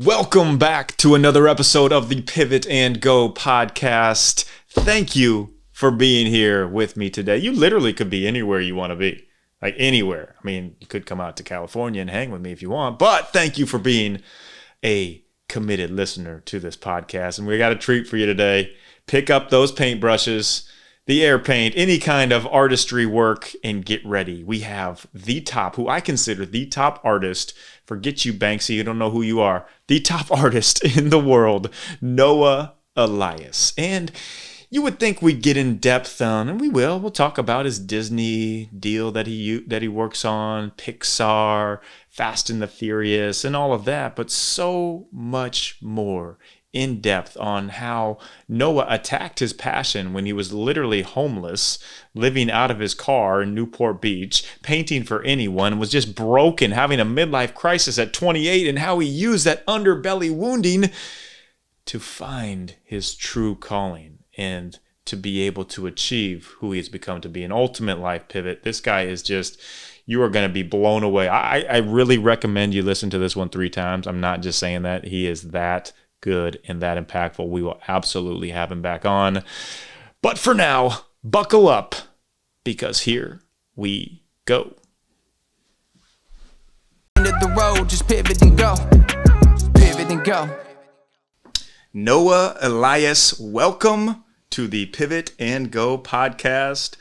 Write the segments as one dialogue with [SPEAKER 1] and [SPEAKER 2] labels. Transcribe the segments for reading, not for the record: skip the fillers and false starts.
[SPEAKER 1] Welcome back to another episode of the Pivot and Go podcast. Thank you for being here with me today. You literally could be anywhere you want to be, like anywhere. I mean, you could come out to California and hang with me if you want, but thank you for being a committed listener to this podcast. And we got a treat for you today. Pick up those paintbrushes, the air paint, any kind of artistry work, and get ready. We have the top, who I consider the top artist. Forget you, Banksy. You don't know who you are. The top artist in the world, Noah Elias. And you would think we'd get in depth on, and we will. We'll talk about his Disney deal that he works on, Pixar, Fast and the Furious, and all of that. But so much more in depth on how Noah attacked his passion when he was literally homeless, living out of his car in Newport Beach, painting for anyone, was just broken, having a midlife crisis at 28, and how he used that underbelly wounding to find his true calling and to be able to achieve who he has become to be, an ultimate life pivot. This guy is just, you are going to be blown away. I really recommend you listen to this one 3 times. I'm not just saying that. He is that good and that impactful. We will absolutely have him back on. But for now, buckle up, because here we go.
[SPEAKER 2] End of the road, just pivot and go. Pivot and go.
[SPEAKER 1] Noah Elias, welcome to the Pivot and Go podcast.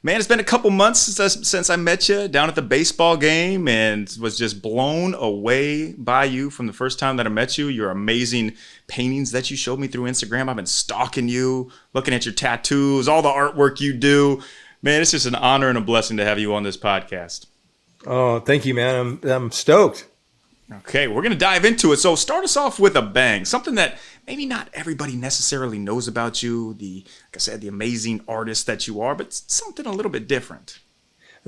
[SPEAKER 1] Man, it's been a couple months since I met you down at the baseball game and was just blown away by you from the first time that I met you. Your amazing paintings that you showed me through Instagram. I've been stalking you, looking at your tattoos, all the artwork you do. Man, it's just an honor and a blessing to have you on this podcast.
[SPEAKER 3] Oh, thank you, man. I'm stoked.
[SPEAKER 1] Okay, we're going to dive into it. So start us off with a bang. Something that maybe not everybody necessarily knows about you, like I said, the amazing artist that you are, but something a little bit different.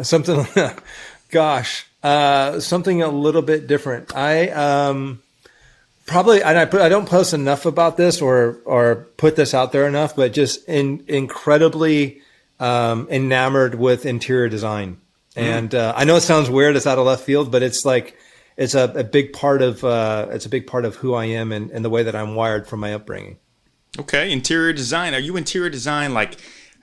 [SPEAKER 3] Something a little bit different. I probably, and I don't post enough about this or put this out there enough, but just incredibly enamored with interior design. And I know it sounds weird, it's out of left field, but it's like, it's a big part of who I am and the way that I'm wired from my upbringing.
[SPEAKER 1] Okay, interior design. Are you interior design like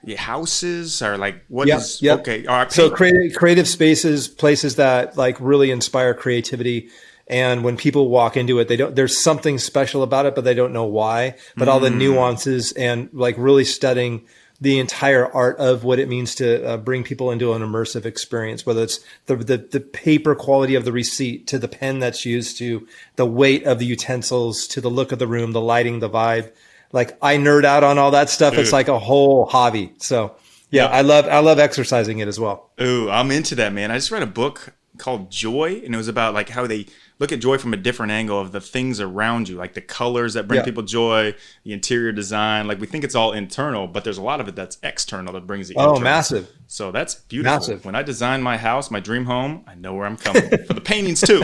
[SPEAKER 1] your houses or like what
[SPEAKER 3] Yep,
[SPEAKER 1] is?
[SPEAKER 3] yep.
[SPEAKER 1] Okay, all right.
[SPEAKER 3] So creative spaces, places that like really inspire creativity. And when people walk into it, there's something special about it, but they don't know why. But all the nuances and like really studying the entire art of what it means to bring people into an immersive experience, whether it's the paper quality of the receipt, to the pen that's used, to the weight of the utensils, to the look of the room, the lighting, the vibe. Like I nerd out on all that stuff. Ooh. It's like a whole hobby. So yeah, I love exercising it as well.
[SPEAKER 1] Ooh, I'm into that, man. I just read a book called Joy, and it was about like how they look at joy from a different angle of the things around you, like the colors that bring people joy, the interior design. Like we think it's all internal, but there's a lot of it that's external that brings the internal.
[SPEAKER 3] Oh, massive.
[SPEAKER 1] So that's beautiful.
[SPEAKER 3] Massive.
[SPEAKER 1] When I design my house, my dream home, I know where I'm coming for the paintings too.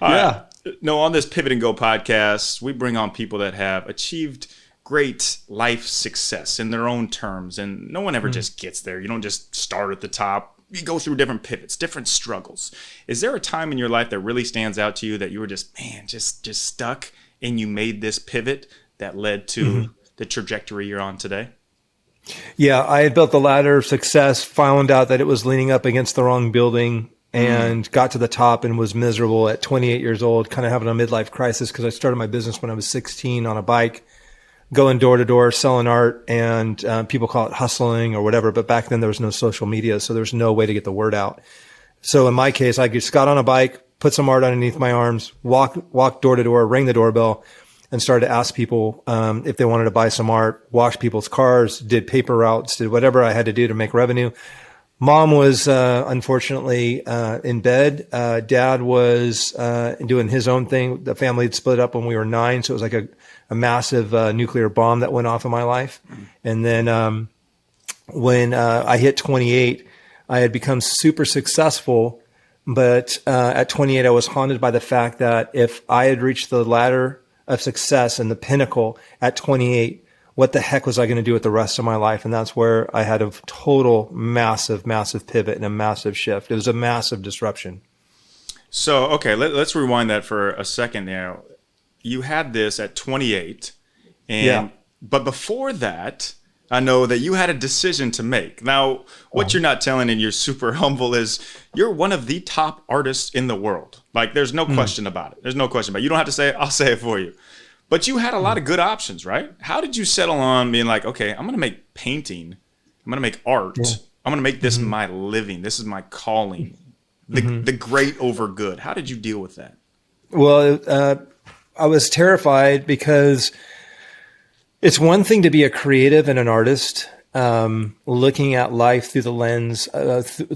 [SPEAKER 1] All
[SPEAKER 3] yeah.
[SPEAKER 1] Right. No, on this Pivot and Go podcast, we bring on people that have achieved great life success in their own terms. And no one ever just gets there. You don't just start at the top. You go through different pivots, different struggles. Is there a time in your life that really stands out to you that you were just stuck and you made this pivot that led to the trajectory you're on today?
[SPEAKER 3] Yeah, I had built the ladder of success, found out that it was leaning up against the wrong building, and got to the top and was miserable at 28 years old, kind of having a midlife crisis because I started my business when I was 16 on a bike, going door to door, selling art, and people call it hustling or whatever. But back then there was no social media, so there was no way to get the word out. So in my case, I just got on a bike, put some art underneath my arms, walked door to door, rang the doorbell, and started to ask people if they wanted to buy some art, washed people's cars, did paper routes, did whatever I had to do to make revenue. Mom was unfortunately in bed. Dad was doing his own thing. The family had split up when we were 9, so it was like a massive nuclear bomb that went off in my life. And then when I hit 28, I had become super successful. But at 28, I was haunted by the fact that if I had reached the ladder of success and the pinnacle at 28, what the heck was I going to do with the rest of my life? And that's where I had a total massive pivot and a massive shift. It was a massive disruption.
[SPEAKER 1] So, okay, let's rewind that for a second there. you had this at 28, but before that, I know that you had a decision to make. Now, what you're not telling, and you're super humble, is you're one of the top artists in the world. Like, there's no question about it. There's no question about it. You don't have to say it. I'll say it for you. But you had a lot of good options, right? How did you settle on being like, okay, I'm going to make painting. I'm going to make art. Yeah. I'm going to make this my living. This is my calling. The great over good. How did you deal with that?
[SPEAKER 3] Well, I was terrified because it's one thing to be a creative and an artist, looking at life through the lens,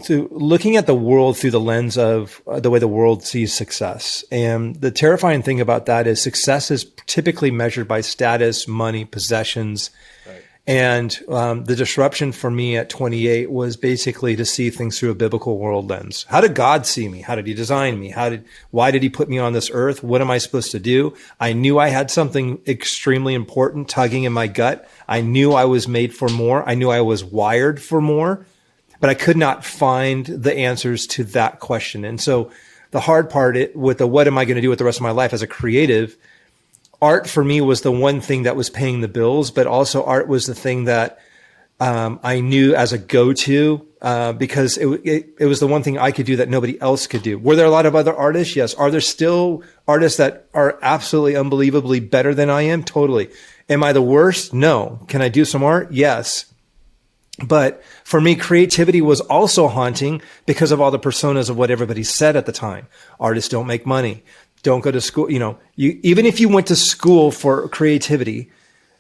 [SPEAKER 3] looking at the world through the lens of the way the world sees success. And the terrifying thing about that is success is typically measured by status, money, possessions. Right. And the disruption for me at 28 was basically to see things through a biblical world lens. How did God see me? How did he design me? Why did he put me on this earth? What am I supposed to do? I knew I had something extremely important tugging in my gut. I knew I was made for more. I knew I was wired for more, but I could not find the answers to that question. And so the hard part with the what am I going to do with the rest of my life as a creative, art for me was the one thing that was paying the bills, but also art was the thing that I knew as a go-to because it was the one thing I could do that nobody else could do. Were there a lot of other artists? Yes. Are there still artists that are absolutely unbelievably better than I am? Totally. Am I the worst? No. Can I do some art? Yes. But for me, creativity was also haunting because of all the personas of what everybody said at the time. Artists don't make money. Don't go to school. Even if you went to school for creativity,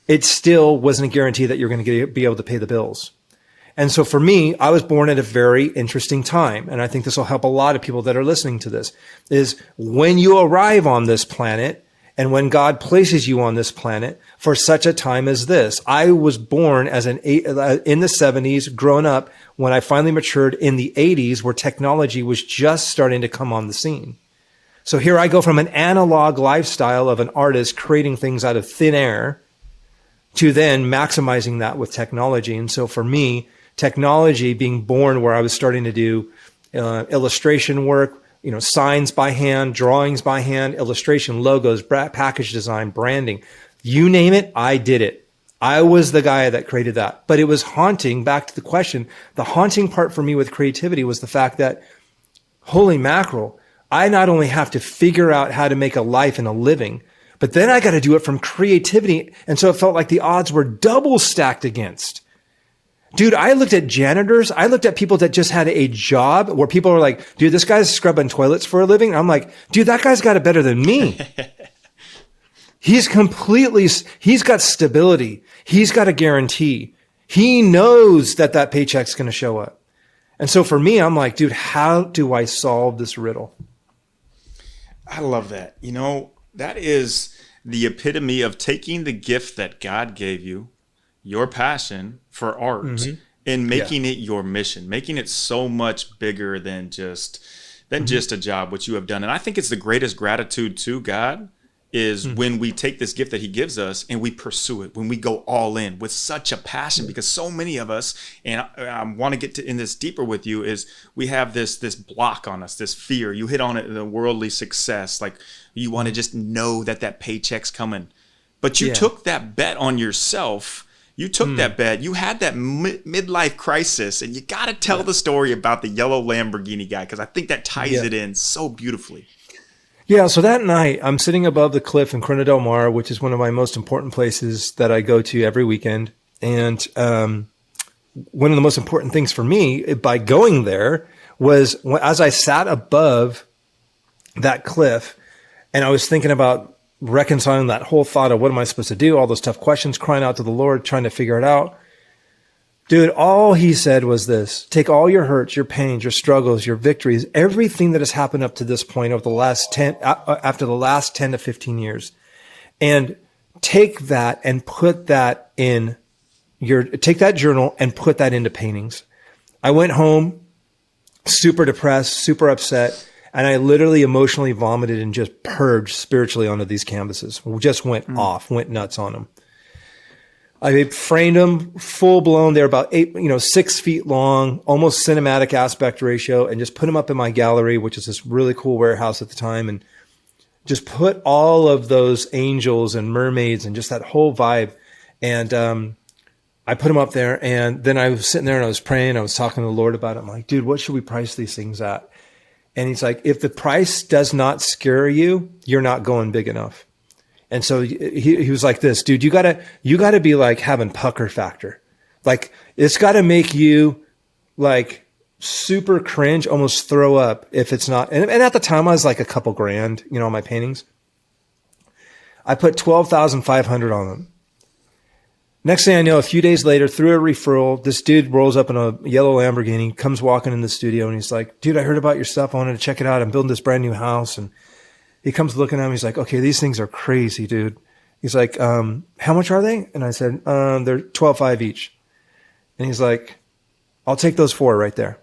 [SPEAKER 3] it still wasn't a guarantee that you're going to be able to pay the bills. And so for me, I was born at a very interesting time. And I think this will help a lot of people that are listening to this, is when you arrive on this planet and when God places you on this planet for such a time as this. I was born in the 70s, grown up when I finally matured in the 80s, where technology was just starting to come on the scene. So here I go from an analog lifestyle of an artist creating things out of thin air to then maximizing that with technology. And so for me, technology being born where I was starting to do illustration work, signs by hand, drawings by hand, illustration, logos, package design, branding, you name it, I did it. I was the guy that created that. But it was haunting. Back to the question, the haunting part for me with creativity was the fact that, holy mackerel, I not only have to figure out how to make a life and a living, but then I got to do it from creativity. And so it felt like the odds were double stacked against. Dude, I looked at janitors. I looked at people that just had a job where people were like, dude, this guy's scrubbing toilets for a living. And I'm like, dude, that guy's got it better than me. He's got stability. He's got a guarantee. He knows that paycheck's going to show up. And so for me, I'm like, dude, how do I solve this riddle?
[SPEAKER 1] I love that. That is the epitome of taking the gift that God gave you, your passion for art, and making it your mission, making it so much bigger than just a job, which you have done. And I think it's the greatest gratitude to God is when we take this gift that he gives us and we pursue it, when we go all in with such a passion, because so many of us, and I want to get in this deeper with you, is we have this block on us, this fear. You hit on it, the worldly success, like you want to just know that paycheck's coming. But you took that bet on yourself. You took that bet. You had that midlife crisis, and you got to tell the story about the yellow Lamborghini guy, because I think that ties it in so beautifully.
[SPEAKER 3] Yeah, so that night, I'm sitting above the cliff in Corona del Mar, which is one of my most important places that I go to every weekend. And one of the most important things for me by going there was as I sat above that cliff and I was thinking about reconciling that whole thought of what am I supposed to do, all those tough questions, crying out to the Lord, trying to figure it out. Dude, all he said was this: take all your hurts, your pains, your struggles, your victories, everything that has happened up to this point over the last after the last 10 to 15 years, and take that and put that in take that journal and put that into paintings. I went home super depressed, super upset, and I literally emotionally vomited and just purged spiritually onto these canvases. Just went went nuts on them. I framed them full blown. They're about 6 feet long, almost cinematic aspect ratio, and just put them up in my gallery, which is this really cool warehouse at the time. And just put all of those angels and mermaids and just that whole vibe. And I put them up there, and then I was sitting there and I was praying. I was talking to the Lord about it. I'm like, dude, what should we price these things at? And he's like, if the price does not scare you, you're not going big enough. And so he was like this, dude, you gotta be like having pucker factor. Like it's gotta make you like super cringe, almost throw up if it's not. And at the time I was like a couple grand, on my paintings. I put 12,500 on them. Next thing I know, a few days later, through a referral, this dude rolls up in a yellow Lamborghini, comes walking in the studio, and he's like, dude, I heard about your stuff. I wanted to check it out. I'm building this brand new house. And he comes looking at me. He's like, okay, these things are crazy, dude. He's like, how much are they? And I said, they're 12.5 each. And he's like, I'll take those 4 right there.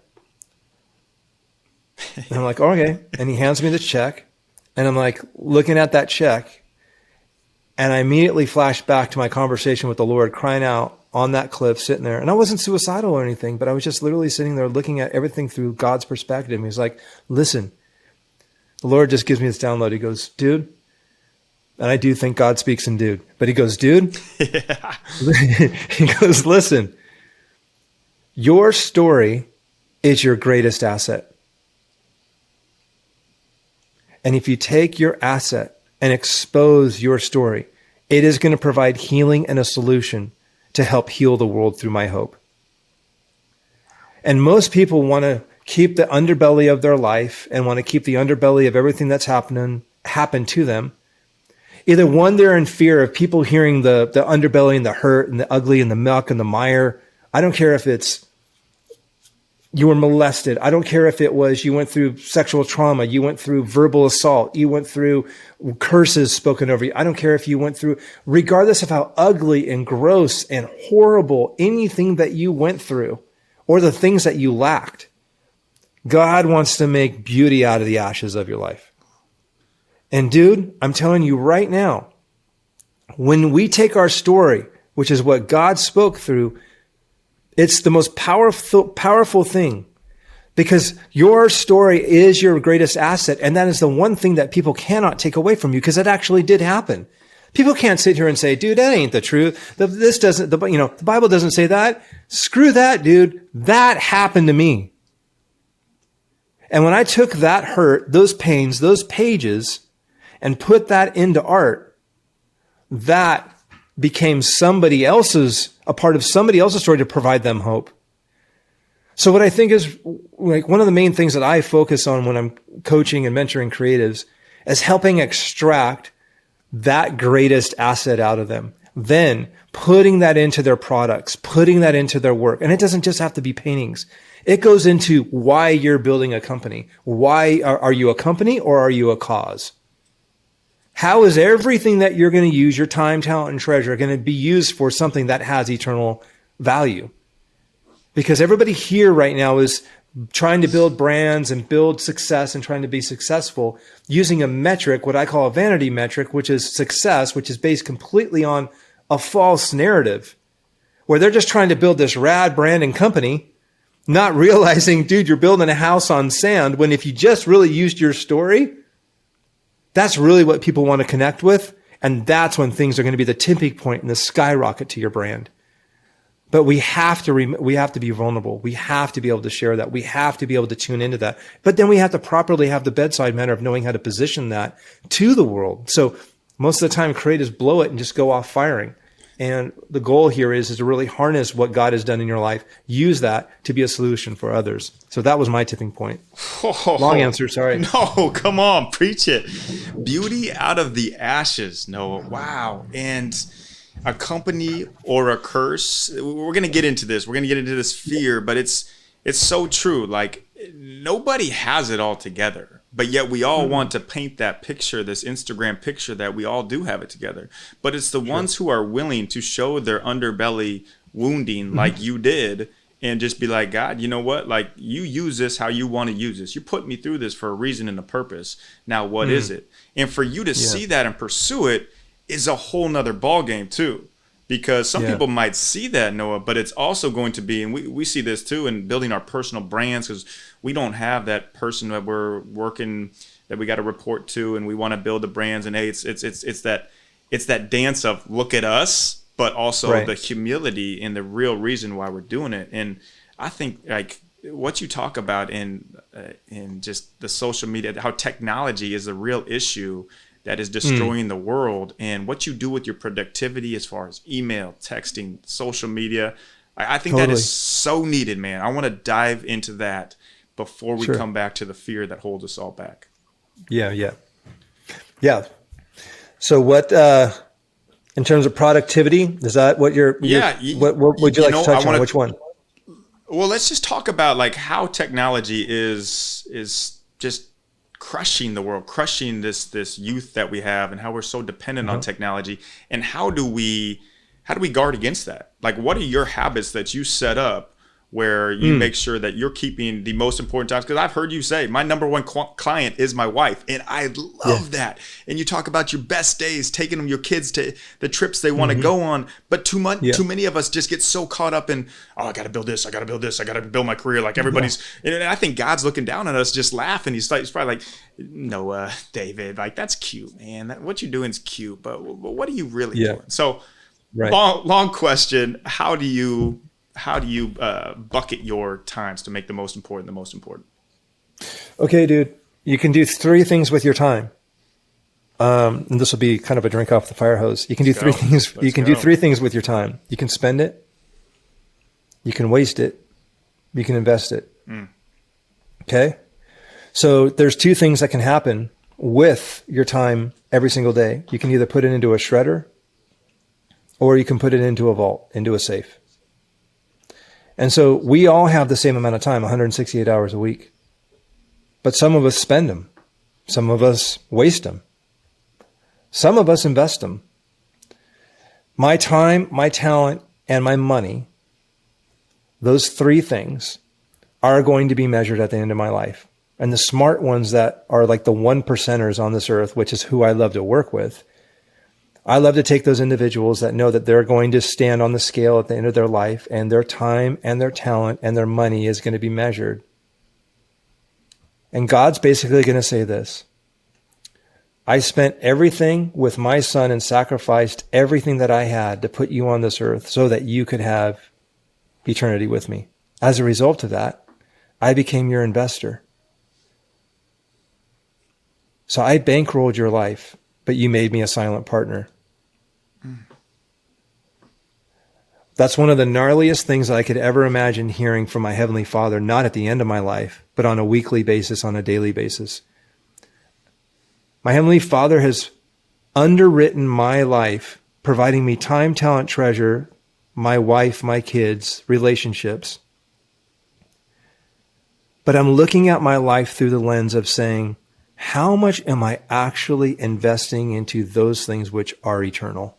[SPEAKER 3] And I'm like, okay. And he hands me the check. And I'm like looking at that check. And I immediately flashed back to my conversation with the Lord, crying out on that cliff, sitting there. And I wasn't suicidal or anything, but I was just literally sitting there looking at everything through God's perspective. And he's like, listen, the Lord just gives me this download. He goes, dude, and I do think God speaks in dude, but he goes, dude, yeah. He goes, listen, your story is your greatest asset. And if you take your asset and expose your story, it is going to provide healing and a solution to help heal the world through my hope. And most people want to keep the underbelly of their life and want to keep the underbelly of everything that's happened to them. Either one, they're in fear of people hearing the underbelly and the hurt and the ugly and the muck and the mire. I don't care if it's you were molested. I don't care if it was you went through sexual trauma, you went through verbal assault, you went through curses spoken over you. I don't care if you went through, regardless of how ugly and gross and horrible anything that you went through or the things that you lacked. God wants to make beauty out of the ashes of your life. And dude, I'm telling you right now, when we take our story, which is what God spoke through, it's the most powerful thing, because your story is your greatest asset. And that is the one thing that people cannot take away from you, because it actually did happen. People can't sit here and say, dude, that ain't the truth. The Bible doesn't say that. Screw that, dude. That happened to me. And when I took that hurt, those pains, those pages, and put that into art, that became a part of somebody else's story to provide them hope. So what I think is like one of the main things that I focus on when I'm coaching and mentoring creatives is helping extract that greatest asset out of them. Then putting that into their products, putting that into their work. And it doesn't just have to be paintings. It goes into why you're building a company. Why are you a company or are you a cause? How is everything that you're going to use, your time, talent, and treasure, going to be used for something that has eternal value? Because everybody here right now is trying to build brands and build success and trying to be successful using a metric, what I call a vanity metric, which is success, which is based completely on a false narrative, where they're just trying to build this rad brand and company, not realizing, dude, you're building a house on sand, when if you just really used your story, that's really what people want to connect with. And that's when things are going to be the tipping point and the skyrocket to your brand. But we have to be vulnerable. We have to be able to share that. We have to be able to tune into that. But then we have to properly have the bedside manner of knowing how to position that to the world. So most of the time creatives blow it and just go off firing. And the goal here is to really harness what God has done in your life. Use that to be a solution for others. So that was my tipping point. Long answer, sorry.
[SPEAKER 1] No, come on, preach it. Beauty out of the ashes, Noah. Wow. And a company or a curse, we're going to get into this. We're going to get into this fear, but it's so true. Like, nobody has it all together. But yet we all want to paint that picture, this Instagram picture that we all do have it together. But it's the ones who are willing to show their underbelly wounding like you did and just be like, God, you know what? Like, you use this how you want to use this. You put me through this for a reason and a purpose. Now, what is it? And for you to see that and pursue it is a whole nother ballgame too. Because some people might see that, Noah, but it's also going to be, and we see this too in building our personal brands, because we don't have that person that we're working that we got to report to, and we want to build the brands. And hey, it's that dance of look at us, but also the humility and the real reason why we're doing it. And I think like what you talk about in just the social media, how technology is a real issue that is destroying the world, and what you do with your productivity as far as email, texting, social media. I think that is so needed, man. I want to dive into that before we come back to the fear that holds us all back.
[SPEAKER 3] Yeah. So what, in terms of productivity, is that what what would you like to touch on? Which one?
[SPEAKER 1] Well, let's just talk about like how technology is just crushing the world, crushing this youth that we have, and how we're so dependent on technology, and how do we guard against that? Like, what are your habits that you set up where you make sure that you're keeping the most important times? Because I've heard you say my number one client is my wife, and I love that. And you talk about your best days, taking them, your kids to the trips they want to go on, but too many of us just get so caught up in, I got to build this, I got to build my career. Like everybody's, and I think God's looking down at us, just laughing. He's probably like, no, David, like that's cute, man. What you're doing is cute, but what are you really doing? So long question. How do you bucket your times to make the most important?
[SPEAKER 3] Okay, dude, you can do 3 things with your time. And this will be kind of a drink off the fire hose. You can do 3 things. You can do 3 things with your time. You can spend it, you can waste it, you can invest it. Okay. So there's 2 things that can happen with your time every single day. You can either put it into a shredder, or you can put it into a vault, into a safe. And so we all have the same amount of time, 168 hours a week. But some of us spend them. Some of us waste them. Some of us invest them. My time, my talent, and my money, those 3 things are going to be measured at the end of my life. And the smart ones that are like the 1%ers on this earth, which is who I love to work with, I love to take those individuals that know that they're going to stand on the scale at the end of their life, and their time and their talent and their money is going to be measured. And God's basically going to say this: I spent everything with my son and sacrificed everything that I had to put you on this earth so that you could have eternity with me. As a result of that, I became your investor. So I bankrolled your life, but you made me a silent partner. That's one of the gnarliest things I could ever imagine hearing from my Heavenly Father, not at the end of my life, but on a weekly basis, on a daily basis. My Heavenly Father has underwritten my life, providing me time, talent, treasure, my wife, my kids, relationships. But I'm looking at my life through the lens of saying, how much am I actually investing into those things which are eternal?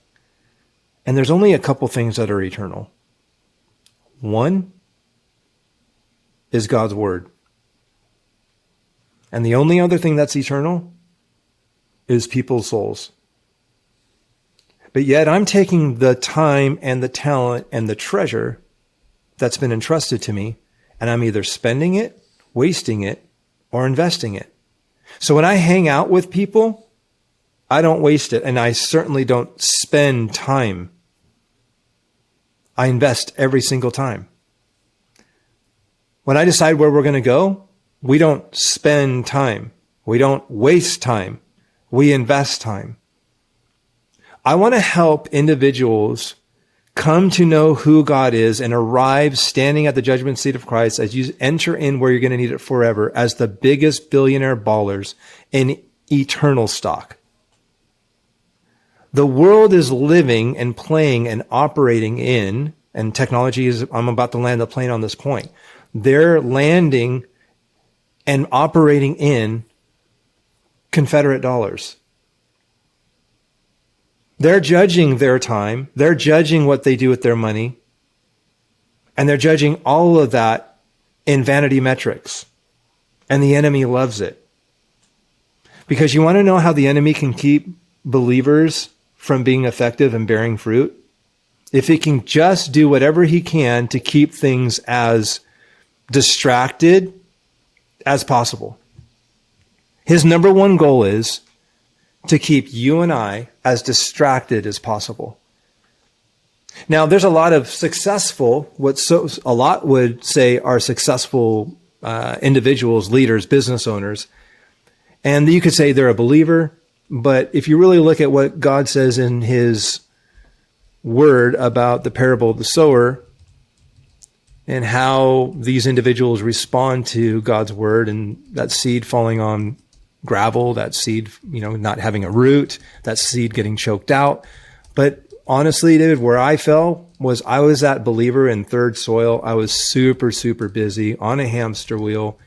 [SPEAKER 3] And there's only a couple things that are eternal. One is God's word. And the only other thing that's eternal is people's souls. But yet I'm taking the time and the talent and the treasure that's been entrusted to me, and I'm either spending it, wasting it, or investing it. So when I hang out with people, I don't waste it, and I certainly don't spend time. I invest every single time. When I decide where we're going to go, we don't spend time. We don't waste time. We invest time. I want to help individuals come to know who God is and arrive standing at the judgment seat of Christ as you enter in where you're going to need it forever as the biggest billionaire ballers in eternal stock. The world is living and playing and operating in, and technology is, I'm about to land the plane on this point. They're landing and operating in Confederate dollars. They're judging their time. They're judging what they do with their money. And they're judging all of that in vanity metrics. And the enemy loves it. Because you want to know how the enemy can keep believers from being effective and bearing fruit? If he can just do whatever he can to keep things as distracted as possible. His number one goal is to keep you and I as distracted as possible. Now, there's a lot of successful, a lot would say are successful individuals, leaders, business owners. And you could say they're a believer. But if you really look at what God says in his word about the parable of the sower and how these individuals respond to God's word, and that seed falling on gravel, that seed, not having a root, that seed getting choked out. But honestly, David, where I fell was I was that believer in third soil. I was super, super busy on a hamster wheel.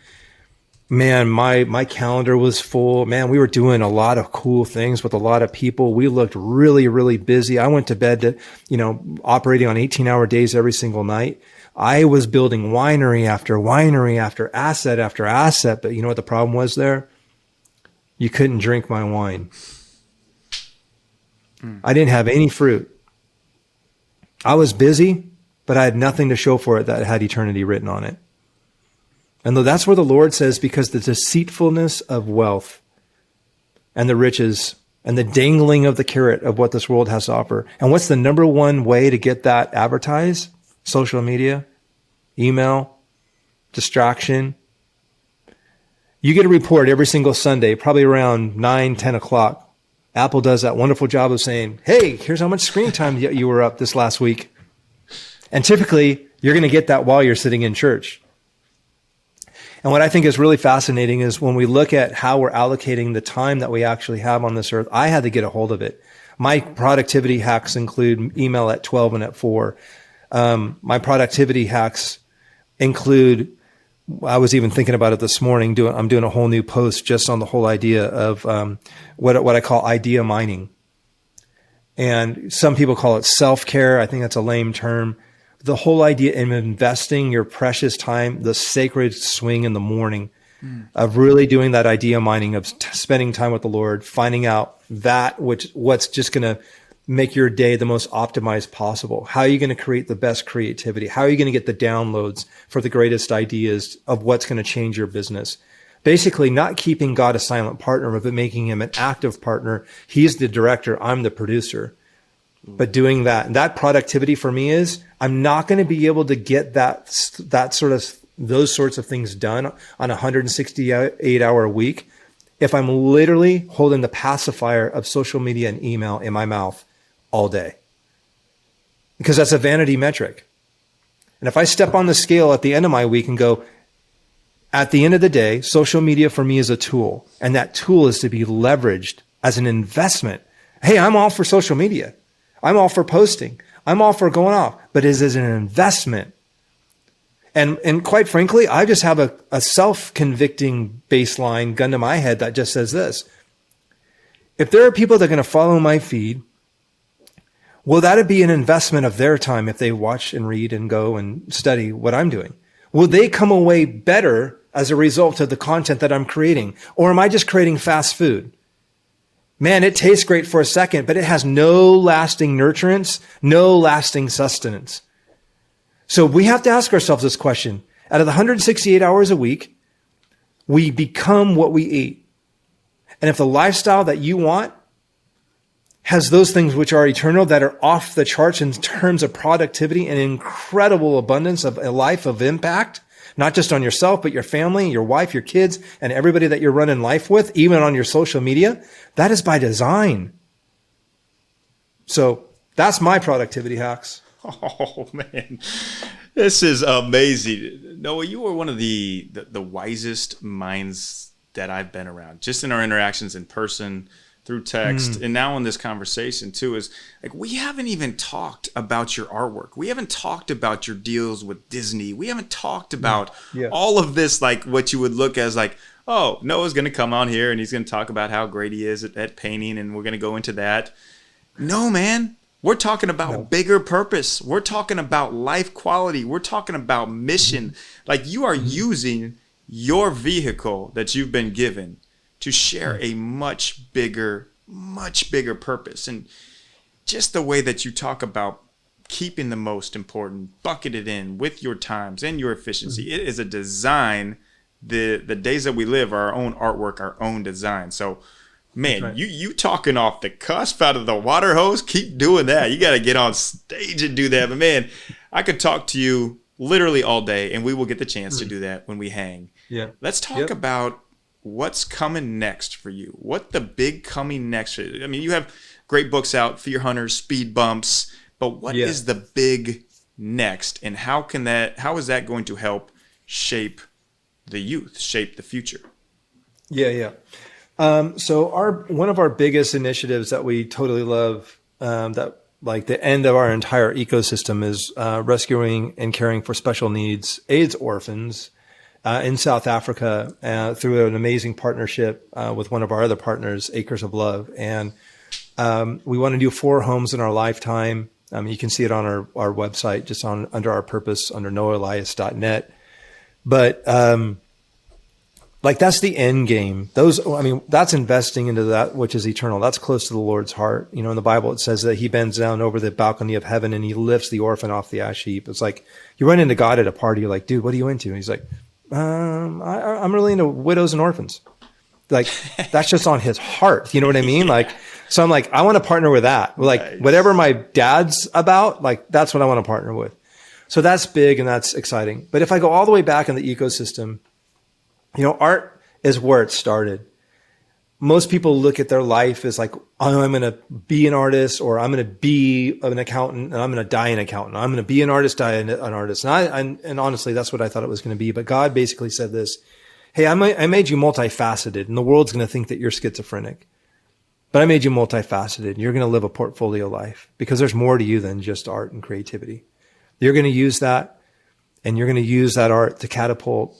[SPEAKER 3] Man, my calendar was full. Man, we were doing a lot of cool things with a lot of people. We looked really, really busy. I went to bed operating on 18-hour days every single night. I was building winery after asset. But you know what the problem was there? You couldn't drink my wine. I didn't have any fruit. I was busy, but I had nothing to show for it that had eternity written on it. And that's where the Lord says, because the deceitfulness of wealth and the riches and the dangling of the carrot of what this world has to offer. And what's the number one way to get that advertised? Social media, email, distraction. You get a report every single Sunday, probably around 9, 10 o'clock. Apple does that wonderful job of saying, hey, here's how much screen time you were up this last week. And typically, you're going to get that while you're sitting in church. And what I think is really fascinating is when we look at how we're allocating the time that we actually have on this earth, I had to get a hold of it. My productivity hacks include email at 12 and at 4. My productivity hacks include, I was even thinking about it this morning, I'm doing a whole new post just on the whole idea of what I call idea mining. And some people call it self-care. I think that's a lame term. The whole idea of investing your precious time, the sacred swing in the morning, of really doing that idea mining, of spending time with the Lord, finding out what's just going to make your day the most optimized possible. How are you going to create the best creativity? How are you going to get the downloads for the greatest ideas of what's going to change your business? Basically, not keeping God a silent partner, but making him an active partner. He's the director. I'm the producer. But doing that, and that productivity for me is, I'm not going to be able to get those sorts of things done on a 168-hour week if I'm literally holding the pacifier of social media and email in my mouth all day. Because that's a vanity metric. And if I step on the scale at the end of my week and go, at the end of the day, social media for me is a tool, and that tool is to be leveraged as an investment. Hey, I'm all for social media. I'm all for posting. I'm all for going off, but it is an investment. And quite frankly, I just have a self-convicting baseline gun to my head that just says this. If there are people that are going to follow my feed, will that be an investment of their time if they watch and read and go and study what I'm doing? Will they come away better as a result of the content that I'm creating? Or am I just creating fast food? Man, it tastes great for a second, but it has no lasting nurturance, no lasting sustenance. So we have to ask ourselves this question. Out of the 168 hours a week, we become what we eat. And if the lifestyle that you want has those things which are eternal, that are off the charts in terms of productivity and incredible abundance of a life of impact, not just on yourself, but your family, your wife, your kids, and everybody that you're running life with, even on your social media, that is by design. So that's my productivity hacks.
[SPEAKER 1] Oh, man. This is amazing. Noah, you are one of the wisest minds that I've been around, just in our interactions in person, through text, and now in this conversation too, is like, we haven't even talked about your artwork. We haven't talked about your deals with Disney. We haven't talked about all of this, like what you would look as like, oh, Noah's going to come on here and he's going to talk about how great he is at painting, and we're going to go into that. No, man. We're talking about bigger purpose. We're talking about life quality. We're talking about mission. Like, you are using your vehicle that you've been given to share a much bigger purpose. And just the way that you talk about keeping the most important, bucketed in with your times and your efficiency, it is a design the days that we live are our own artwork, our own design. So, man,
[SPEAKER 3] right.
[SPEAKER 1] you talking off the cusp out of the water hose. Keep doing that. You got to get on stage and do that. But man, I could talk to you literally all day, and we will get the chance to do that when we hang.
[SPEAKER 3] Yeah.
[SPEAKER 1] Let's talk about what's coming next for you. What the big coming next? I mean, you have great books out, Fear Hunters, Speed Bumps, but what is the big next, and how is that going to help shape the youth, shape the future?
[SPEAKER 3] Yeah. So one of our biggest initiatives that we totally love, that like the end of our entire ecosystem, is rescuing and caring for special needs AIDS orphans in South Africa through an amazing partnership with one of our other partners, Acres of Love. And we want to do 4 homes in our lifetime. You can see it on our website, just under our purpose, under noahelias.net. But like that's the end game. That's investing into that which is eternal. That's close to the Lord's heart. You know, in the Bible, it says that he bends down over the balcony of heaven and he lifts the orphan off the ash heap. It's like you run into God at a party. You're like, dude, what are you into? And he's like, I'm really into widows and orphans. Like that's just on his heart. You know what I mean? Like, so I'm like, I want to partner with that. Like whatever my dad's about, like that's what I want to partner with. So that's big and that's exciting. But if I go all the way back in the ecosystem, you know, art is where it started. Most people look at their life as like, oh, I'm going to be an artist, or I'm going to be an accountant, and I'm going to die an accountant. I'm going to be an artist, die an artist. And honestly, that's what I thought it was going to be. But God basically said this: hey, I made you multifaceted, and the world's going to think that you're schizophrenic. But I made you multifaceted. You're going to live a portfolio life because there's more to you than just art and creativity. You're going to use that, and you're going to use that art to catapult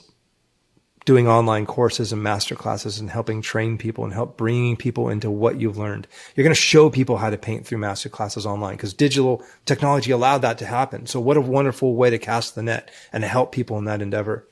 [SPEAKER 3] doing online courses and master classes and helping train people and help bringing people into what you've learned. You're going to show people how to paint through master classes online because digital technology allowed that to happen. So what a wonderful way to cast the net and to help people in that endeavor.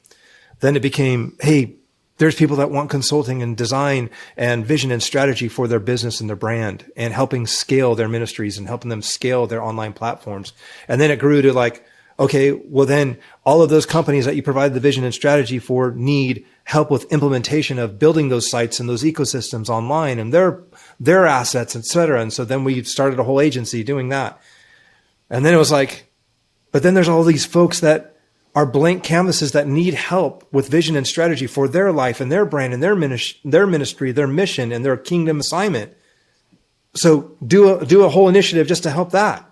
[SPEAKER 3] Then it became, hey, there's people that want consulting and design and vision and strategy for their business and their brand, and helping scale their ministries and helping them scale their online platforms. And then it grew to like, okay, well then all of those companies that you provide the vision and strategy for need help with implementation of building those sites and those ecosystems online and their assets, et cetera. And so then we started a whole agency doing that. And then it was like, but then there's all these folks that are blank canvases that need help with vision and strategy for their life and their brand and their ministry, their mission and their kingdom assignment. So do a whole initiative just to help that.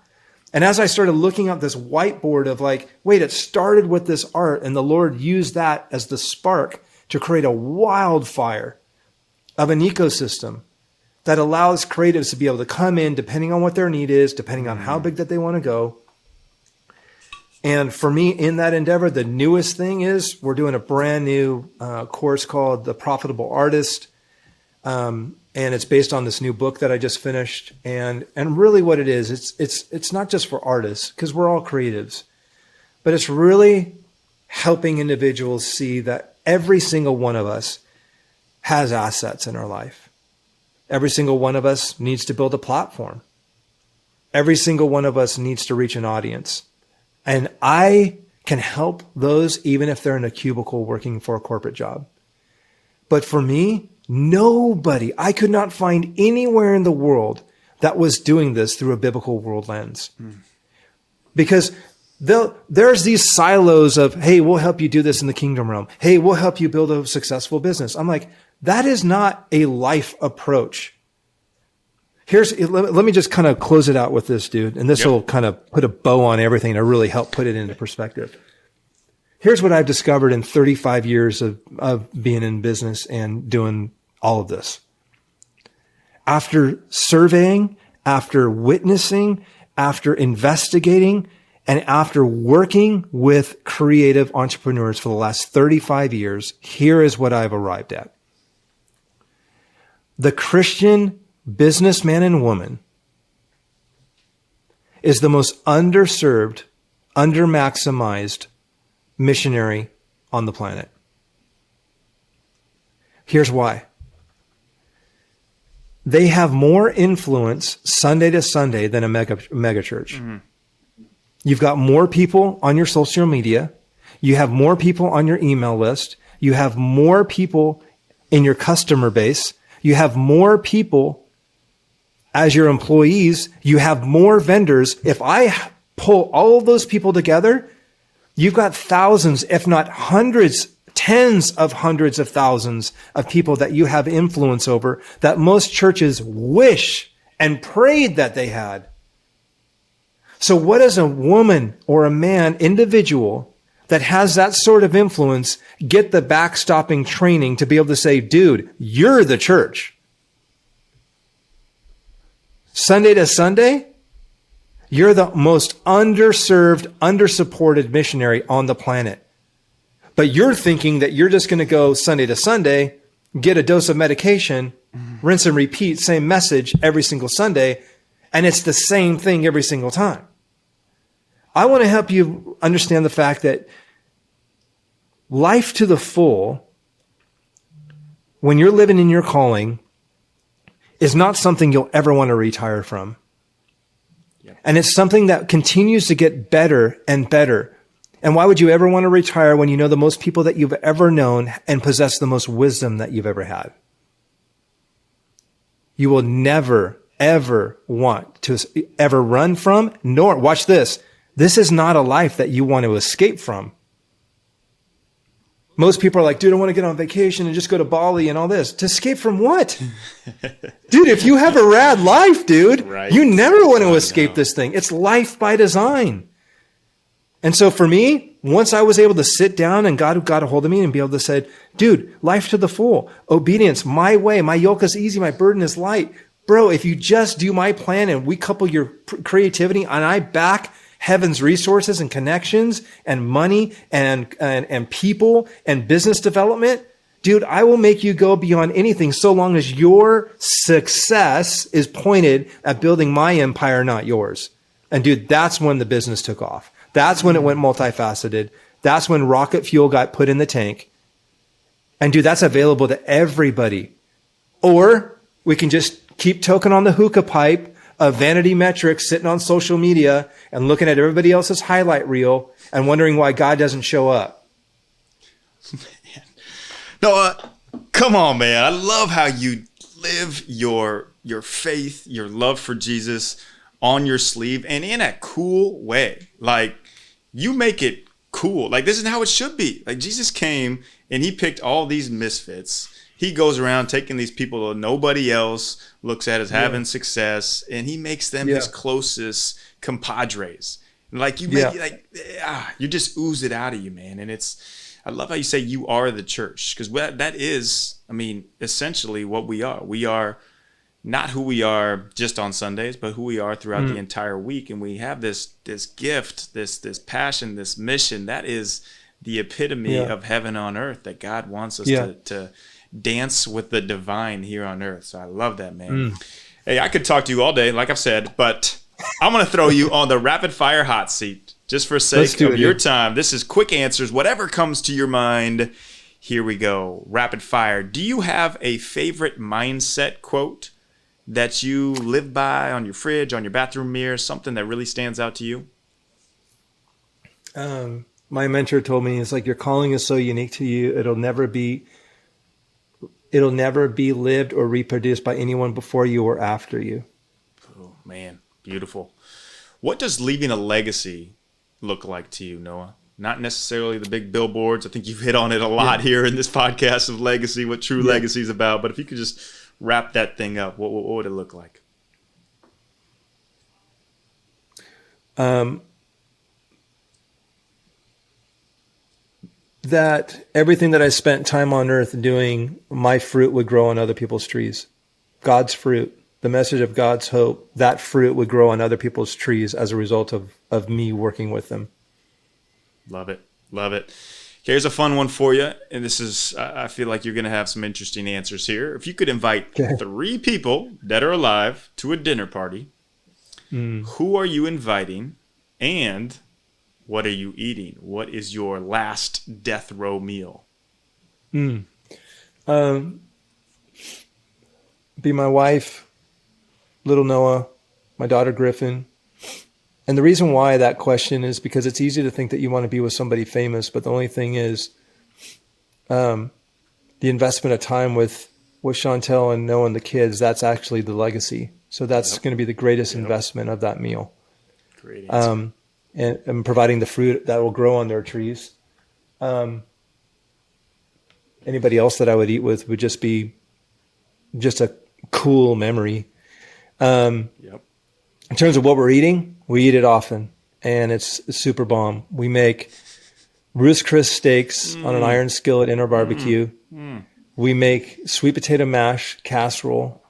[SPEAKER 3] And as I started looking at this whiteboard of like, wait, it started with this art, and the Lord used that as the spark to create a wildfire of an ecosystem that allows creatives to be able to come in depending on what their need is, depending on how big that they want to go. And for me in that endeavor, the newest thing is we're doing a brand new course called The Profitable Artist. And it's based on this new book that I just finished. And really what it is, it's not just for artists, because we're all creatives, but it's really helping individuals see that every single one of us has assets in our life. Every single one of us needs to build a platform. Every single one of us needs to reach an audience. And I can help those even if they're in a cubicle working for a corporate job. But for me, nobody, I could not find anywhere in the world that was doing this through a biblical world lens. Because there's these silos of, hey, we'll help you do this in the kingdom realm. Hey, we'll help you build a successful business. I'm like, that is not a life approach. Let me just kind of close it out with this, dude. And this will kind of put a bow on everything to really help put it into perspective. Here's what I've discovered in 35 years of being in business and doing all of this. After surveying, after witnessing, after investigating, and after working with creative entrepreneurs for the last 35 years, here is what I've arrived at. The Christian businessman and woman is the most underserved, under-maximized missionary on the planet. Here's why. They have more influence Sunday to Sunday than a mega church. Mm-hmm. You've got more people on your social media. You have more people on your email list. You have more people in your customer base. You have more people as your employees. You have more vendors. If I pull all of those people together, you've got thousands, if not hundreds, tens of hundreds of thousands of people that you have influence over that most churches wish and prayed that they had. So what does a woman or a man, individual, that has that sort of influence get the backstopping training to be able to say, dude, you're the church? Sunday to Sunday, you're the most underserved, undersupported missionary on the planet. But you're thinking that you're just going to go Sunday to Sunday, get a dose of medication, rinse and repeat, same message every single Sunday, and it's the same thing every single time. I want to help you understand the fact that life to the full, when you're living in your calling, is not something you'll ever want to retire from. And it's something that continues to get better and better. And why would you ever want to retire when you know the most people that you've ever known and possess the most wisdom that you've ever had? You will never, ever want to ever run from, nor, watch this, this is not a life that you want to escape from. Most people are like, dude, I want to get on vacation and just go to Bali and all this. To escape from what? Dude, if you have a rad life, dude, right, you never want to escape this thing. It's life by design. And so for me, once I was able to sit down and God got a hold of me and be able to say, dude, life to the full, obedience, my way, my yoke is easy, my burden is light. Bro, if you just do my plan and we couple your creativity and I back heaven's resources and connections and money and people and business development, dude, I will make you go beyond anything so long as your success is pointed at building my empire, not yours. And dude, that's when the business took off. That's when it went multifaceted. That's when rocket fuel got put in the tank. And dude, that's available to everybody. Or we can just keep toking on the hookah pipe of vanity metrics, sitting on social media and looking at everybody else's highlight reel and wondering why God doesn't show up.
[SPEAKER 1] Man. No, come on, man. I love how you live your faith, your love for Jesus on your sleeve and in a cool way. Like, you make it cool. Like, this is how it should be. Like, Jesus came and he picked all these misfits. He goes around taking these people that nobody else looks at as having success, and he makes them his closest compadres. Like, you make you just ooze it out of you, man. And I love how you say you are the church, because that is, I mean, essentially what we are. We are not who we are just on Sundays, but who we are throughout the entire week. And we have this gift, this passion, this mission that is the epitome of heaven on earth, that God wants us to dance with the divine here on earth. So I love that, man. Hey, I could talk to you all day, like I've said, but I'm going to throw you on the rapid fire hot seat just for sake of your time. This is quick answers, whatever comes to your mind. Here we go. Rapid fire. Do you have a favorite mindset quote that you live by on your fridge, on your bathroom mirror, something that really stands out to you?
[SPEAKER 3] My mentor told me, it's like, your calling is so unique to you. It'll never be lived or reproduced by anyone before you or after you.
[SPEAKER 1] Oh, man. Beautiful. What does leaving a legacy look like to you, Noah? Not necessarily the big billboards. I think you've hit on it a lot here in this podcast of legacy, what true legacy is about. But if you could just wrap that thing up, what would it look like?
[SPEAKER 3] That everything that I spent time on earth doing, my fruit would grow on other people's trees. God's fruit, the message of God's hope, that fruit would grow on other people's trees as a result of me working with them.
[SPEAKER 1] Love it. Love it. Here's a fun one for you. And this is, I feel like you're going to have some interesting answers here. If you could invite 3 people, dead or alive, to a dinner party, who are you inviting and what are you eating? What is your last death row meal?
[SPEAKER 3] Be my wife, little Noah, my daughter Griffin. And the reason why that question is because it's easy to think that you want to be with somebody famous, but the only thing is, the investment of time with Chantel and Noah and the kids, that's actually the legacy. So that's going to be the greatest investment of that meal.
[SPEAKER 1] Great answer.
[SPEAKER 3] And providing the fruit that will grow on their trees. Anybody else that I would eat with would just be just a cool memory. In terms of what we're eating, we eat it often, and it's super bomb. We make Ruth's Chris steaks on an iron skillet in our barbecue. We make sweet potato mash casserole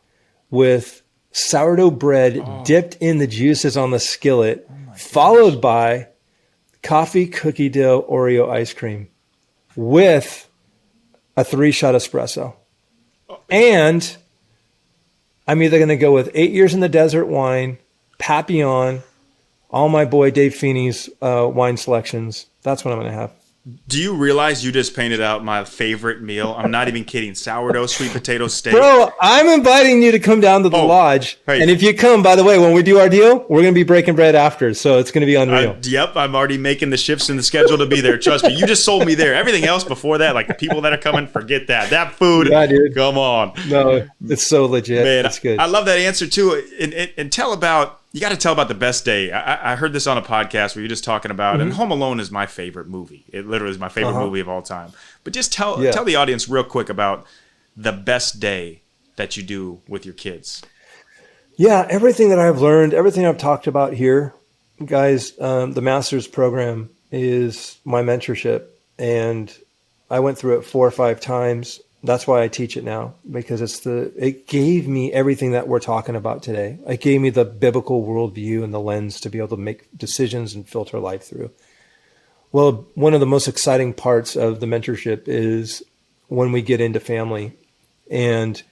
[SPEAKER 3] with sourdough bread dipped in the juices on the skillet, followed by coffee cookie dough Oreo ice cream with a 3-shot espresso. And I'm either going to go with 8 Years in the Desert wine, Papillon, all my boy Dave Feeney's wine selections. That's what I'm going to have.
[SPEAKER 1] Do you realize you just painted out my favorite meal? I'm not even kidding. Sourdough, sweet potato steak.
[SPEAKER 3] Bro, I'm inviting you to come down to the lodge. Hey. And if you come, by the way, when we do our deal, we're going to be breaking bread after. So it's going to be unreal.
[SPEAKER 1] Yep. I'm already making the shifts in the schedule to be there. Trust me. You just sold me there. Everything else before that, like the people that are coming, forget that. That food,
[SPEAKER 3] dude.
[SPEAKER 1] Come on.
[SPEAKER 3] No, it's so legit.
[SPEAKER 1] Man,
[SPEAKER 3] it's good.
[SPEAKER 1] I love that answer too. And tell about, you got to tell about the best day. I heard this on a podcast where you're just talking about, and Home Alone is my favorite movie. It literally is my favorite movie of all time. But just tell the audience real quick about the best day that you do with your kids.
[SPEAKER 3] Yeah, everything that I've learned, everything I've talked about here, guys, the master's program is my mentorship. And I went through it 4 or 5 times. That's why I teach it now, because it gave me everything that we're talking about today. It gave me the biblical worldview and the lens to be able to make decisions and filter life through. Well, one of the most exciting parts of the mentorship is when we get into family. And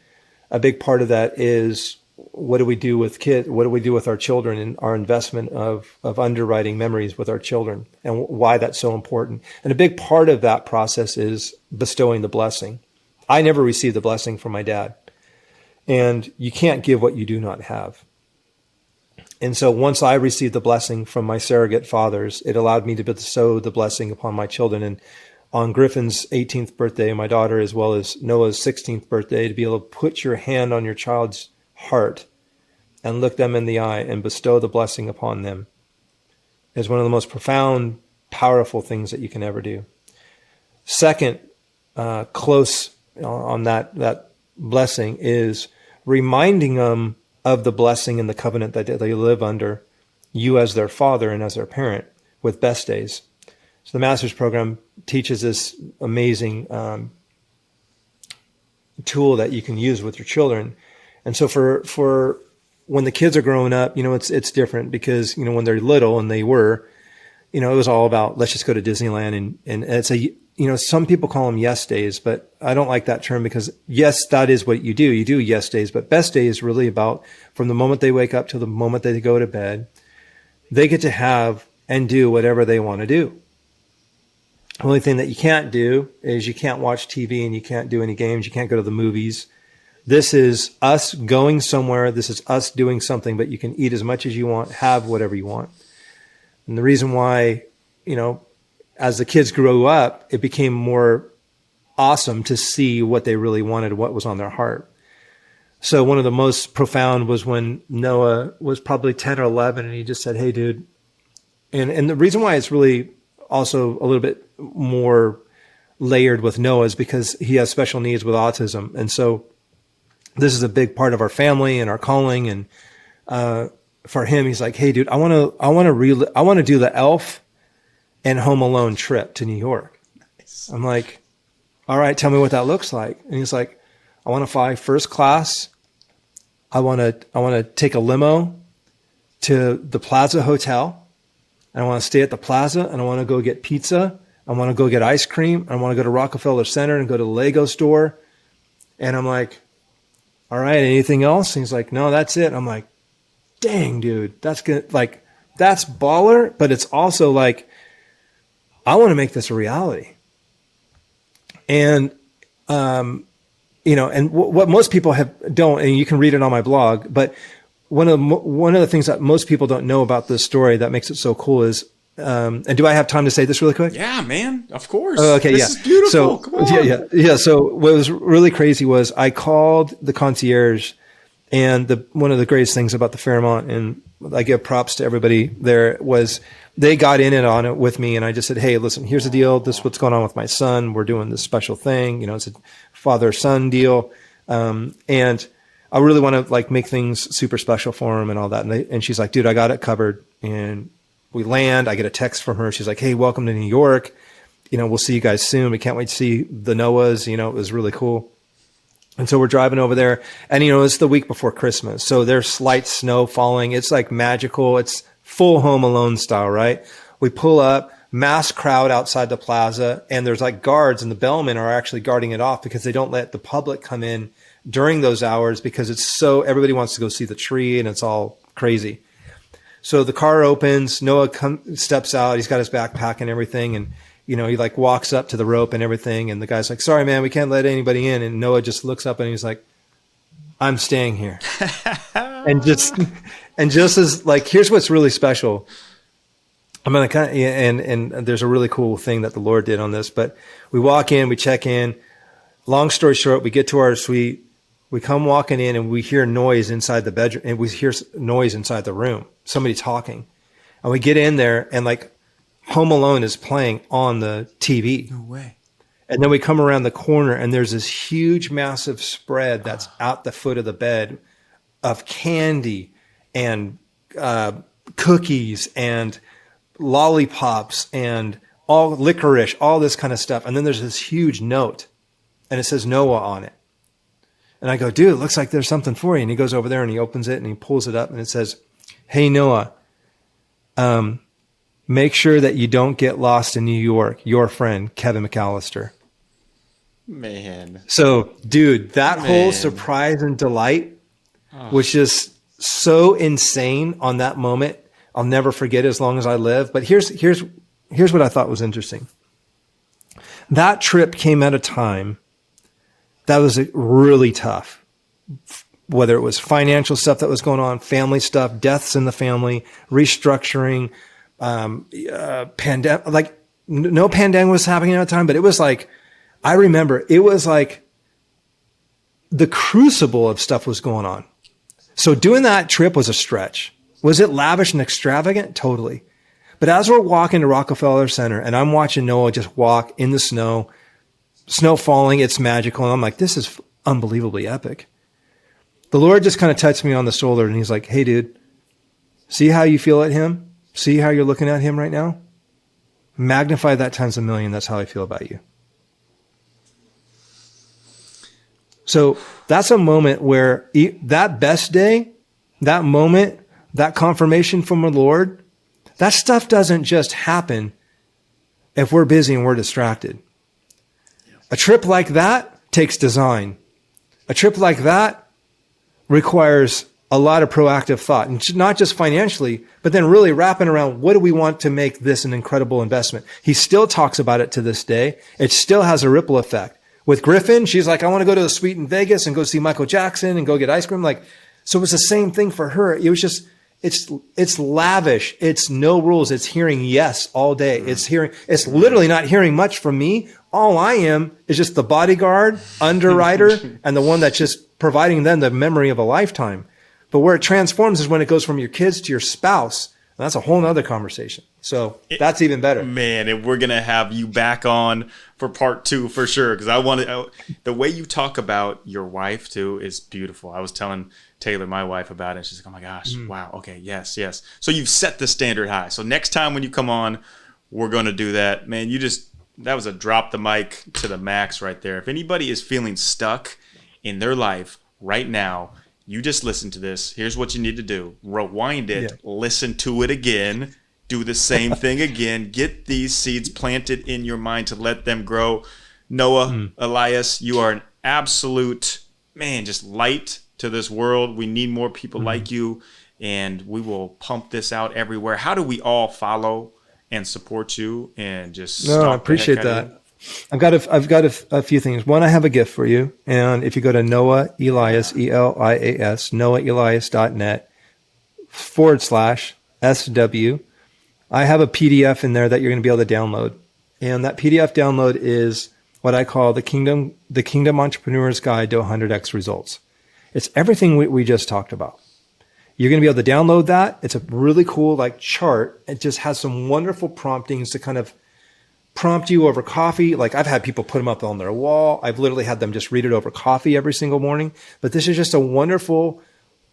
[SPEAKER 3] a big part of that is, what do we do with kids? What do we do with our children, and our investment of underwriting memories with our children, and why that's so important. And a big part of that process is bestowing the blessing. I never received the blessing from my dad. And you can't give what you do not have. And so once I received the blessing from my surrogate fathers, it allowed me to bestow the blessing upon my children. And on Griffin's 18th birthday, my daughter, as well as Noah's 16th birthday, to be able to put your hand on your child's heart and look them in the eye and bestow the blessing upon them is one of the most profound, powerful things that you can ever do. Second, close on that blessing is reminding them of the blessing and the covenant that they live under, you as their father and as their parent, with best days. So the master's program teaches this amazing tool that you can use with your children. And so for when the kids are growing up, it's different, because, when they're little, and they were, it was all about, let's just go to Disneyland, and it's some people call them yes days, but I don't like that term, because yes, that is what you do. You do yes days, but best day is really about from the moment they wake up to the moment they go to bed, they get to have and do whatever they want to do. The only thing that you can't do is you can't watch TV, and you can't do any games. You can't go to the movies. This is us going somewhere. This is us doing something, but you can eat as much as you want, have whatever you want. And the reason why, as the kids grew up, it became more awesome to see what they really wanted, what was on their heart. So one of the most profound was when Noah was probably 10 or 11, and he just said, hey, dude. And the reason why it's really also a little bit more layered with Noah is because he has special needs with autism. And so this is a big part of our family and our calling. And for him, he's like, hey, dude, I want to do the Elf and Home Alone trip to New York. Nice. I'm like, all right, tell me what that looks like. And he's like, I want to fly first class. I want to take a limo to the Plaza Hotel. And I want to stay at the Plaza, and I want to go get pizza. I want to go get ice cream. I want to go to Rockefeller Center and go to the Lego store. And I'm like, all right, anything else? And he's like, no, that's it. I'm like, dang, dude, that's good. Like, that's baller, but it's also like, I want to make this a reality. And, and what most people don't, and you can read it on my blog, but one of the things that most people don't know about this story that makes it so cool is and do I have time to say this really quick?
[SPEAKER 1] Yeah, man. Of course.
[SPEAKER 3] Oh, okay,
[SPEAKER 1] This is beautiful.
[SPEAKER 3] So,
[SPEAKER 1] Come on.
[SPEAKER 3] yeah. So what was really crazy was I called the concierge, and one of the greatest things about the Fairmont, and I give props to everybody there, was they got in and on it with me. And I just said, hey, listen, here's the deal. This is what's going on with my son. We're doing this special thing. It's a father-son deal. And I really want to like make things super special for him and all that. And she's like, dude, I got it covered. And we land, I get a text from her. She's like, hey, welcome to New York. We'll see you guys soon. We can't wait to see the Noahs. It was really cool. And so we're driving over there, and it's the week before Christmas. So there's slight snow falling. It's like magical. It's full Home Alone style, right? We pull up, mass crowd outside the plaza, and there's like guards, and the bellmen are actually guarding it off because they don't let the public come in during those hours because everybody wants to go see the tree, and it's all crazy. So the car opens, Noah steps out, he's got his backpack and everything, and he like walks up to the rope and everything, and the guy's like, sorry, man, we can't let anybody in. And Noah just looks up and he's like, I'm staying here. and just as like, here's what's really special. I'm going to and there's a really cool thing that the Lord did on this, but we walk in, we check in. Long story short, we get to our suite, we come walking in, and we hear noise inside the bedroom, and we hear noise inside the room, somebody talking. And we get in there, and like, Home Alone is playing on the TV.
[SPEAKER 1] No way.
[SPEAKER 3] And then we come around the corner, and there's this huge, massive spread that's out the foot of the bed of candy and cookies and lollipops and all licorice, all this kind of stuff. And then there's this huge note, and it says Noah on it. And I go, dude, it looks like there's something for you. And he goes over there and he opens it and he pulls it up, and it says, hey, Noah, make sure that you don't get lost in New York. Your friend, Kevin McAllister.
[SPEAKER 1] Man.
[SPEAKER 3] So, dude, that whole surprise and delight was just so insane on that moment. I'll never forget it as long as I live. But here's what I thought was interesting. That trip came at a time that was really tough. Whether it was financial stuff that was going on, family stuff, deaths in the family, restructuring, pandemic, like no pandemic was happening at the time, but it was like, I remember it was like the crucible of stuff was going on. So doing that trip was a stretch. Was it lavish and extravagant? Totally. But as we're walking to Rockefeller Center and I'm watching Noah just walk in the snow falling, it's magical. And I'm like, this is unbelievably epic. The Lord just kind of touched me on the shoulder and he's like, hey dude, see how you feel at him? See how you're looking at him right now? Magnify that times a million. That's how I feel about you. So that's a moment where that best day, that moment, that confirmation from the Lord, that stuff doesn't just happen if we're busy and we're distracted. A trip like that takes design. A trip like that requires a lot of proactive thought, and not just financially, but then really wrapping around what do we want to make this an incredible investment. He still talks about it to this day. It still has a ripple effect. With Griffin, she's like, I want to go to the suite in Vegas and go see Michael Jackson and go get ice cream. Like, so it was the same thing for her. It was just, it's lavish. It's no rules. It's hearing yes all day. It's literally not hearing much from me. All I am is just the bodyguard, underwriter, and the one that's just providing them the memory of a lifetime. But where it transforms is when it goes from your kids to your spouse. And that's a whole nother conversation. So that's even better.
[SPEAKER 1] Man, and we're going to have you back on for part 2 for sure. Because the way you talk about your wife too is beautiful. I was telling Taylor, my wife, about it. She's like, oh my gosh, wow. Okay. Yes. So you've set the standard high. So next time when you come on, we're going to do that. Man, that was a drop the mic to the max right there. If anybody is feeling stuck in their life right now, you just listen to this. Here's what you need to do. Rewind it. Listen to it again. Do the same thing again. Get these seeds planted in your mind to let them grow. Noah, Elias, you are an absolute, just light to this world. We need more people like you, and we will pump this out everywhere. How do we all follow and support you and just
[SPEAKER 3] I appreciate that. I've got a few things. One, I have a gift for you. And if you go to Noah Elias, ELIAS, NoahElias.net /SW, I have a PDF in there that you're going to be able to download. And that PDF download is what I call the Kingdom Entrepreneur's Guide to 100x Results. It's everything we just talked about. You're going to be able to download that. It's a really cool like chart. It just has some wonderful promptings to kind of prompt you over coffee. Like I've had people put them up on their wall. I've literally had them just read it over coffee every single morning. But this is just a wonderful,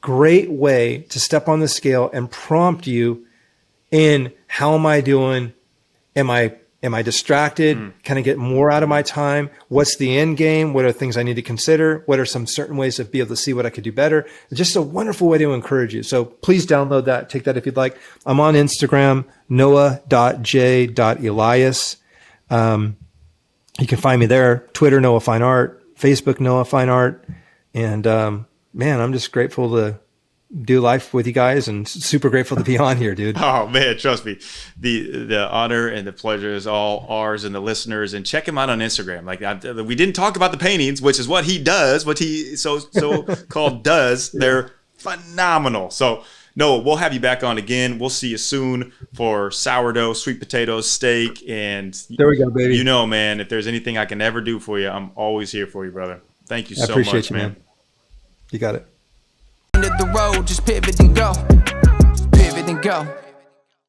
[SPEAKER 3] great way to step on the scale and prompt you in how am I doing? Am I distracted? Can I get more out of my time? What's the end game? What are things I need to consider? What are some certain ways to be able to see what I could do better? It's just a wonderful way to encourage you. So please download that. Take that if you'd like. I'm on Instagram, noah.j.elias. You can find me there. Twitter, Noah Fine Art. Facebook, Noah Fine Art. And man, I'm just grateful to do life with you guys and super grateful to be on here, dude.
[SPEAKER 1] Oh man, trust me, the honor and the pleasure is all ours and the listeners. And check him out on Instagram. Like we didn't talk about the paintings, which is what he does, what he so called does. They're phenomenal. So Noah, we'll have you back on again. We'll see you soon for sourdough, sweet potatoes, steak, and
[SPEAKER 3] there we go, baby.
[SPEAKER 1] You know, man, if there's anything I can ever do for you, I'm always here for you, brother. Thank you so much,
[SPEAKER 3] appreciate you, man. You got it.
[SPEAKER 2] End of the road, just pivot and go. Pivot and go.